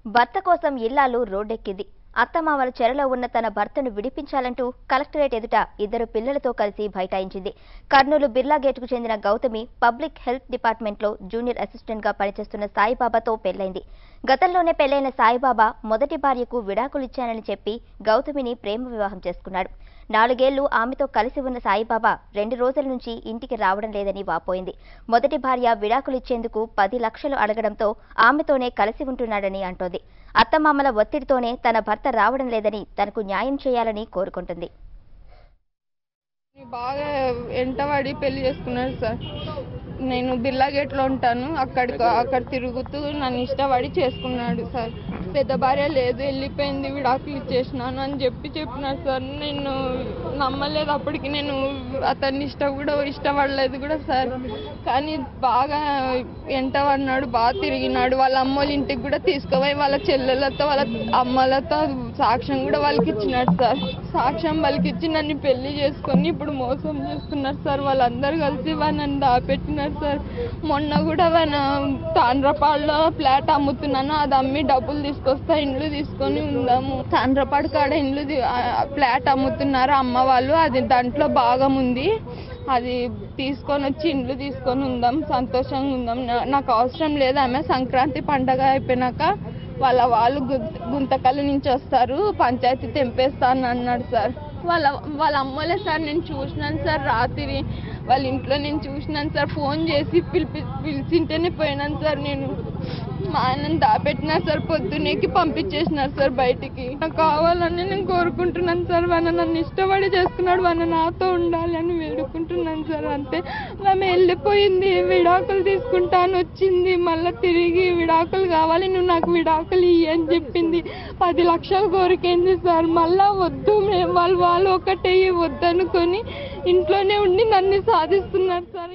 భర్త కోసం ఇల్లాలు రోడ్డెక్కింది. అత్తమామల చెరలో ఉన్న తన భర్తను విడిపించాలంటూ కలెక్టరేట్ ఎదుట ఇద్దరు పిల్లలతో కలిసి బైఠాయించింది. కర్నూలు బిర్లా గేటుకు చెందిన గౌతమి పబ్లిక్ హెల్త్ డిపార్ట్మెంట్లో జూనియర్ అసిస్టెంట్గా పనిచేస్తున్న సాయిబాబాతో పెళ్లైంది. గతంలోనే పెళ్లైన సాయిబాబా మొదటి భార్యకు విడాకులిచ్చానని చెప్పి గౌతమిని ప్రేమ వివాహం చేసుకున్నాడు. 4 ఏళ్లు ఆమెతో కలిసి ఉన్న సాయిబాబా 2 రోజుల నుంచి ఇంటికి రావడం లేదని వాపోయింది. మొదటి భార్య విడాకులిచ్చేందుకు 10 లక్షలు అడగడంతో ఆమెతోనే కలిసి ఉంటున్నాడని అంటోంది. అత్తమామల ఒత్తిడితోనే తన భర్త రావడం లేదని తనకు న్యాయం చేయాలని కోరుకుంటుంది. బాగా ఎంటవాడి పెళ్లి చేసుకున్నాడు సార్. నేను బిర్లా గేట్లో ఉంటాను, అక్కడ తిరుగుతూ నన్ను ఇష్టపడి చేసుకున్నాడు సార్. పెద్ద భార్య లేదు, వెళ్ళిపోయింది, విడాకులు ఇచ్చేసినాను అని చెప్పినాడు సార్. నేను నమ్మలేదు. అప్పటికి నేను అతన్ని ఇష్టపడలేదు కూడా సార్. కానీ బాగా ఎంటబడినాడు, బాగా తిరిగినాడు. వాళ్ళ అమ్మోళ్ళ ఇంటికి కూడా తీసుకుపోయి వాళ్ళ చెల్లెలతో వాళ్ళ అమ్మలతో సాక్ష్యం కూడా వాళ్ళకి ఇచ్చినాడు సార్. సాక్ష్యం వాళ్ళకి ఇచ్చి నన్ను పెళ్లి చేసుకొని ఇప్పుడు మోసం చేస్తున్నారు సార్. వాళ్ళందరూ కలిసి నన్ను దాపెట్టినారు సార్. మొన్న కూడా తాండ్రపాడులో ఫ్లాట్ అమ్ముతున్నాను, అది అమ్మి డబ్బులు తీసుకొస్తా ఇండ్లు తీసుకొని ఉందాము. తాండ్రపాడు కాడ ఫ్లాట్ అమ్ముతున్నారు అమ్మ వాళ్ళు, అది దాంట్లో భాగం ఉంది, అది తీసుకొని వచ్చి ఇండ్లు తీసుకొని ఉందాం, సంతోషంగా ఉందాం. నాకు అవసరం లేదు. ఆమె సంక్రాంతి పండగ అయిపోయినాక వాళ్ళు గుంతకల్లు నుంచి వస్తారు, పంచాయతీ తెంపేస్తాను అన్నాడు సార్. వాళ్ళ అమ్మలే సార్. నేను చూసినాను సార్, రాత్రి వాళ్ళ ఇంట్లో నేను చూసినాను సార్. ఫోన్ చేసి పిలిచింటేనే పోయినాను సార్. నేను మా ఆయనను దాపెట్టినారు సార్, పొద్దున్నేకి పంపించేసినారు సార్ బయటికి. నాకు కావాలని నేను కోరుకుంటున్నాను సార్. నన్ను ఇష్టపడి చేసుకున్నాడు, నాతో ఉండాలి అని వేడుకుంటున్నాను సార్. అంతే. ఆమె వెళ్ళిపోయింది, విడాకులు తీసుకుంటాను వచ్చింది, మళ్ళీ తిరిగి విడాకులు కావాలి, నువ్వు నాకు విడాకులు ఇయ్యి అని చెప్పింది. 10 లక్షలు కోరికైంది సార్. మళ్ళా వద్దు, వాళ్ళు ఒకటే వద్దనుకొని ఇంట్లోనే ఉండి నన్ను సాధిస్తున్నారు సార్.